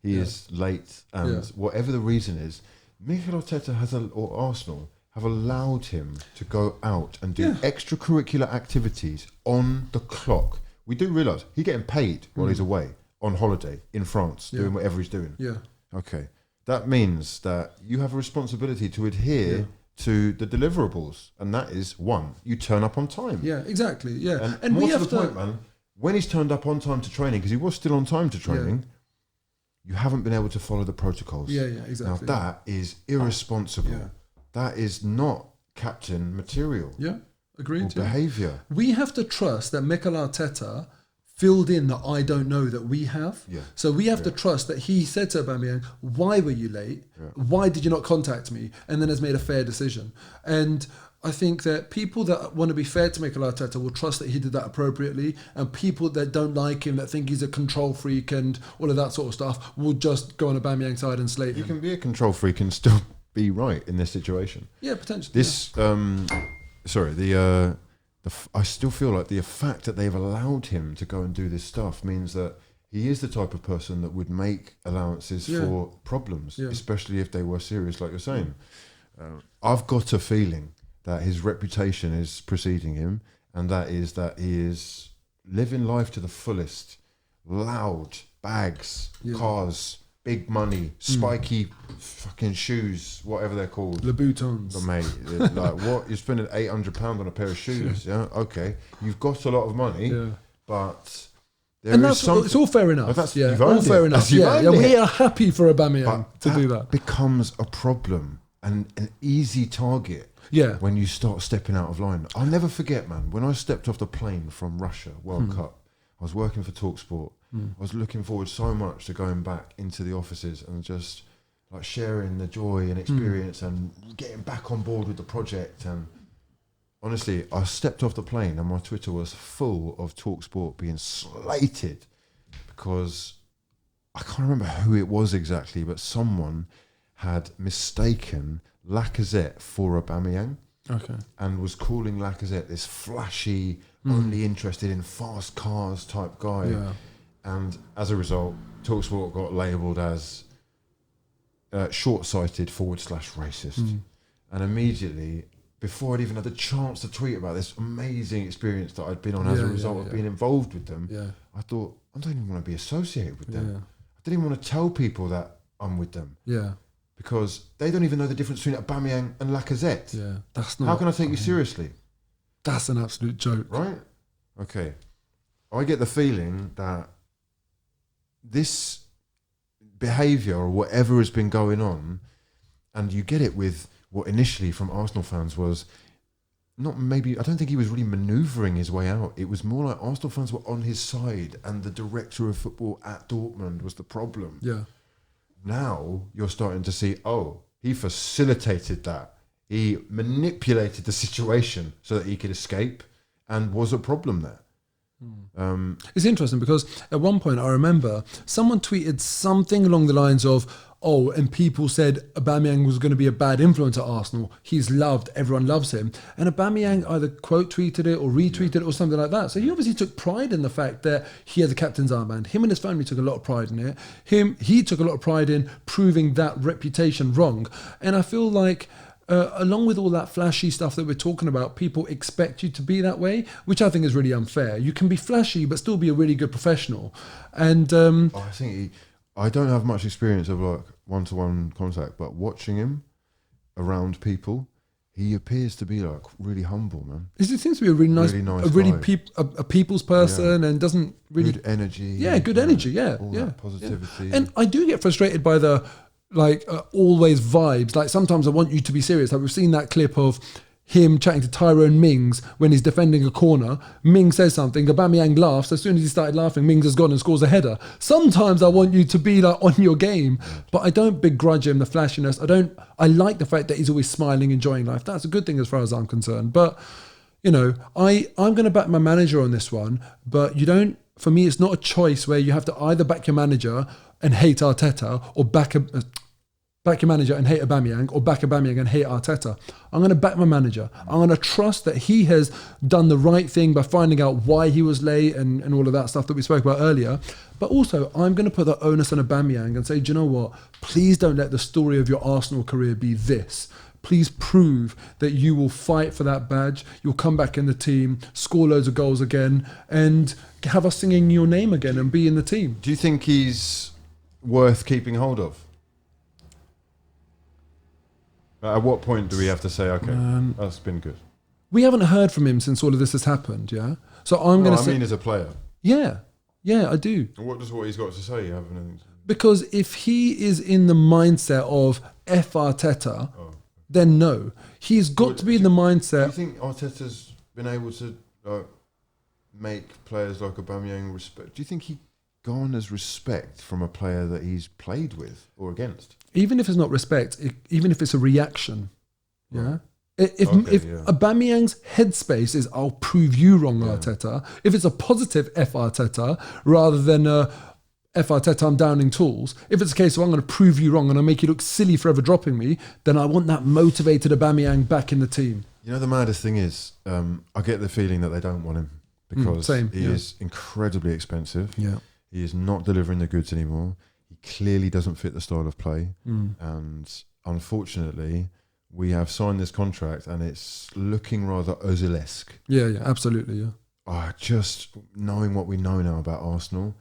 he is late, and whatever the reason is, Mikel Arteta or Arsenal have allowed him to go out and do extracurricular activities on the clock. We do realise he's getting paid while he's away on holiday in France, doing whatever he's doing. Yeah. Okay. That means that you have a responsibility to adhere to the deliverables, and that is one, you turn up on time. Yeah, exactly. Yeah, and more to the point, man. When he's turned up on time to training, because he was still on time to training, you haven't been able to follow the protocols. Yeah, exactly. Now that is irresponsible. Yeah. That is not captain material. Yeah, agreed. Behaviour. We have to trust that Mikel Arteta filled in the I don't know that we have. Yeah. So we have to trust that he said to Aubameyang, why were you late? Yeah. Why did you not contact me? And then has made a fair decision. And I think that people that want to be fair to Mikel Arteta will trust that he did that appropriately, and people that don't like him, that think he's a control freak and all of that sort of stuff, will just go on Aubameyang's side and slate him. You can be a control freak and still be right in this situation. Yeah, potentially. This, I still feel like the fact that they've allowed him to go and do this stuff means that he is the type of person that would make allowances for problems, especially if they were serious, like you're saying. I've got a feeling that his reputation is preceding him, and that is that he is living life to the fullest. Loud, bags, cars, big money, spiky fucking shoes, whatever they're called. Louboutins. Mate, like what? You're spending £800 on a pair of shoes, okay. You've got a lot of money, but it's all fair enough. You've all fair enough. We are happy for Aubameyang to do that. Becomes a problem and an easy target. Yeah. When you start stepping out of line. I'll never forget, man, when I stepped off the plane from Russia, World Cup, I was working for TalkSport. I was looking forward so much to going back into the offices and just like sharing the joy and experience and getting back on board with the project. And honestly, I stepped off the plane and my Twitter was full of TalkSport being slated because I can't remember who it was exactly, but someone had mistaken Lacazette for Aubameyang. Okay. And was calling Lacazette this flashy, only interested in fast cars type guy. Yeah. And as a result, TalkSport got labelled as short-sighted / racist. And immediately, before I'd even had the chance to tweet about this amazing experience that I'd been on as a result of being involved with them, I thought, I don't even want to be associated with them. I didn't even want to tell people that I'm with them. Because they don't even know the difference between Aubameyang and Lacazette. That's not. How can I take you seriously? That's an absolute joke. Right? Okay. I get the feeling that this behaviour or whatever has been going on, and you get it with what initially from Arsenal fans was not maybe, I don't think he was really manoeuvring his way out. It was more like Arsenal fans were on his side and the director of football at Dortmund was the problem. Now you're starting to see, he facilitated that. He manipulated the situation so that he could escape and was a problem there. It's interesting because at one point I remember someone tweeted something along the lines of, and people said Aubameyang was going to be a bad influence at Arsenal. He's loved, everyone loves him. And Aubameyang either quote tweeted it or retweeted it or something like that. So he obviously took pride in the fact that he had the captain's armband. Him and his family took a lot of pride in it. He took a lot of pride in proving that reputation wrong. And I feel like along with all that flashy stuff that we're talking about, people expect you to be that way, which I think is really unfair. You can be flashy but still be a really good professional. And I think I don't have much experience of like one-to-one contact, but watching him around people, he appears to be like really humble, man. He seems to be a really nice a people's person and doesn't really good energy. Good energy. All that positivity. And I do get frustrated by the always vibes. Like sometimes I want you to be serious. Like we've seen that clip of him chatting to Tyrone Mings when he's defending a corner. Mings says something, Aubameyang laughs. As soon as he started laughing, Mings has gone and scores a header. Sometimes I want you to be like on your game, but I don't begrudge him the flashiness. I like the fact that he's always smiling, enjoying life. That's a good thing as far as I'm concerned. But I'm going to back my manager on this one, but for me, it's not a choice where you have to either back your manager and hate Arteta or back your manager and hate Aubameyang, or back Aubameyang and hate Arteta. I'm going to back my manager. I'm going to trust that he has done the right thing by finding out why he was late and all of that stuff that we spoke about earlier. But also, I'm going to put the onus on Aubameyang and say, do you know what? Please don't let the story of your Arsenal career be this. Please prove that you will fight for that badge. You'll come back in the team, score loads of goals again, and have us singing your name again and be in the team. Do you think he's worth keeping hold of? At what point do we have to say, okay, that's been good? We haven't heard from him since all of this has happened, yeah? So I'm going to say... I mean as a player. Yeah, I do. And what does what he's got to say have anything to... Because if he is in the mindset of A.R.T.E.T.A, then no. He's got to be in the mindset... Do you think Arteta's been able to make players like Aubameyang respect? Do you think he garners respect from a player that he's played with or against? Even if it's not respect, even if it's a reaction, If Aubameyang's headspace is "I'll prove you wrong, Arteta," if it's a positive Arteta rather than Arteta, I'm downing tools. If it's a case of I'm going to prove you wrong and I'll make you look silly for ever dropping me, then I want that motivated Aubameyang back in the team. You know, the maddest thing is, I get the feeling that they don't want him because he is incredibly expensive. Yeah. He is not delivering the goods anymore. He clearly doesn't fit the style of play. And unfortunately, we have signed this contract and it's looking rather Ozil-esque. Yeah, absolutely, Just knowing what we know now about Arsenal,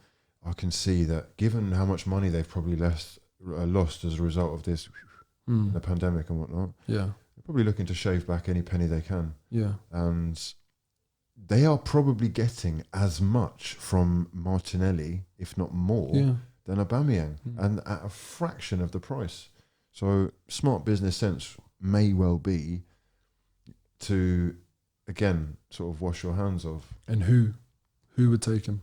I can see that given how much money they've probably lost as a result of this, the pandemic and whatnot, they're probably looking to shave back any penny they can. Yeah. And they are probably getting as much from Martinelli, if not more, than Aubameyang, and at a fraction of the price. So smart business sense may well be to, again, sort of wash your hands of. And who would take him?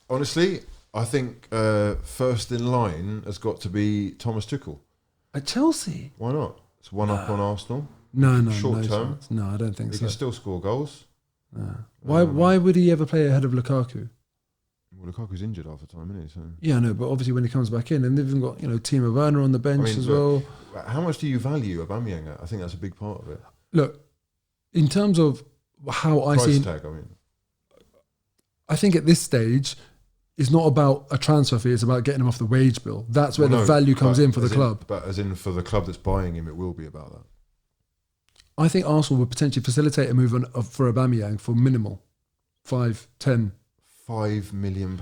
Honestly, I think first in line has got to be Thomas Tuchel. At Chelsea? Why not? It's one up on Arsenal. No. Short term. No, I don't think he so. He can still score goals. Why would he ever play ahead of Lukaku? Well, Lukaku's injured half the time, isn't he? So. Yeah, no, but obviously when he comes back in, and they've even got Timo Werner on the bench as well. How much do you value Aubameyang at? I think that's a big part of it. Look, in terms of how I see... Price tag, I think at this stage, is not about a transfer fee, it's about getting him off the wage bill. That's where the value comes in for the club. But as in for the club that's buying him, it will be about that. I think Arsenal would potentially facilitate a move for Aubameyang for minimal. 5, 10. £5 million.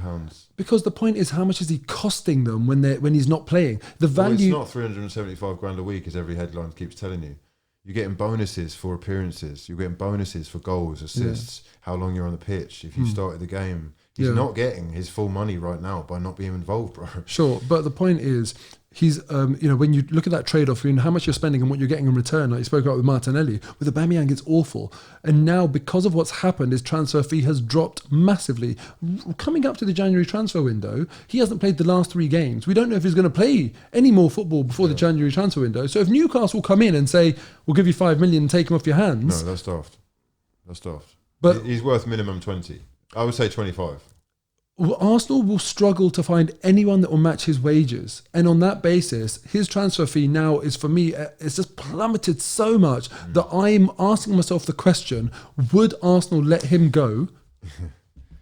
Because the point is, how much is he costing them when he's not playing? The value. Well, it's not 375 grand a week, as every headline keeps telling you. You're getting bonuses for appearances. You're getting bonuses for goals, assists, how long you're on the pitch, if you started the game. He's not getting his full money right now by not being involved, bro. Sure, but the point is, he's, when you look at that trade-off between how much you're spending and what you're getting in return, like you spoke about with Martinelli, with Aubameyang, it's awful. And now, because of what's happened, his transfer fee has dropped massively. Coming up to the January transfer window, he hasn't played the last 3 games. We don't know if he's going to play any more football before the January transfer window. So if Newcastle come in and say, we'll give you 5 million and take him off your hands... No, that's daft. That's daft. But he's worth minimum 20. I would say 25. Well, Arsenal will struggle to find anyone that will match his wages. And on that basis, his transfer fee now is, for me, it's just plummeted so much that I'm asking myself the question, would Arsenal let him go?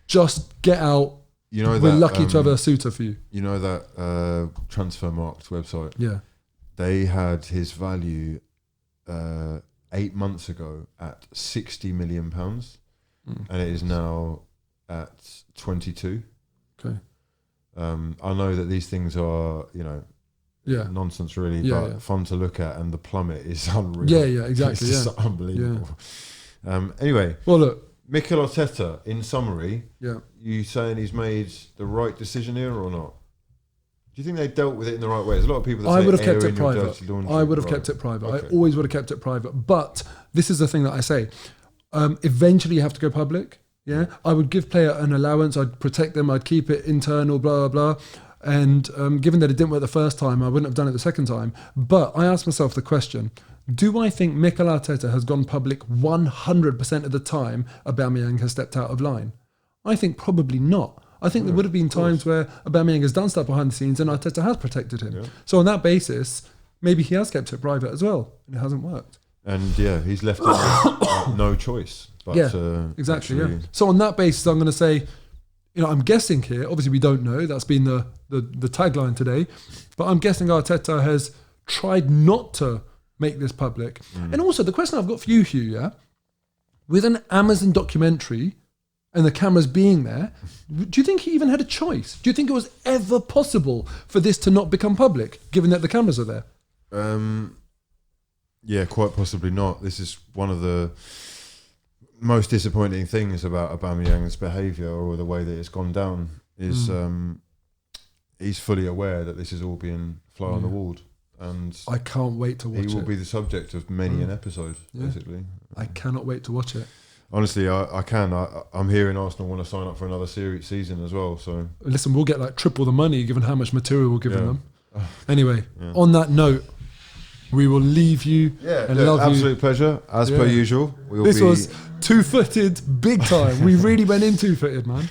Just get out. You know, we're lucky to have a suitor for you. You know that Transfermarkt website? Yeah. They had his value 8 months ago at £60 million. And it is now at 22. Okay. I know that these things are, nonsense really, but fun to look at, and the plummet is unreal. Yeah, exactly. It's just unbelievable. Yeah. Anyway, well, look, Mikel Arteta, in summary, you saying he's made the right decision here or not? Do you think they dealt with it in the right way? There's a lot of people that say, I would have kept it private. I would have kept it private. Okay. I always would have kept it private. But this is the thing that I say. Eventually you have to go public. Yeah, I would give player an allowance. I'd protect them. I'd keep it internal, blah, blah, blah. And given that it didn't work the first time, I wouldn't have done it the second time. But I asked myself the question, do I think Mikel Arteta has gone public 100% of the time Aubameyang has stepped out of line? I think probably not. I think there would have been times where Aubameyang has done stuff behind the scenes and Arteta has protected him. Yeah. So on that basis, maybe he has kept it private as well. And it hasn't worked. And he's left with no choice. But, exactly. So on that basis, I'm going to say, I'm guessing here. Obviously, we don't know. That's been the tagline today. But I'm guessing Arteta has tried not to make this public. And also, the question I've got for you, Hugh, with an Amazon documentary and the cameras being there, do you think he even had a choice? Do you think it was ever possible for this to not become public, given that the cameras are there? Yeah, quite possibly not. This is one of the most disappointing things about Aubameyang's behaviour, or the way that it's gone down, is he's fully aware that this is all being fly on the wall, and I can't wait to watch it. He will be the subject of many an episode, basically. I cannot wait to watch it. Honestly, I'm hearing Arsenal want to sign up for another season as well. So listen, we'll get like triple the money given how much material we're giving them. Anyway, on that note, we will leave you and love you. Absolute pleasure, as per usual. This was two-footed big time. We really went in two-footed, man.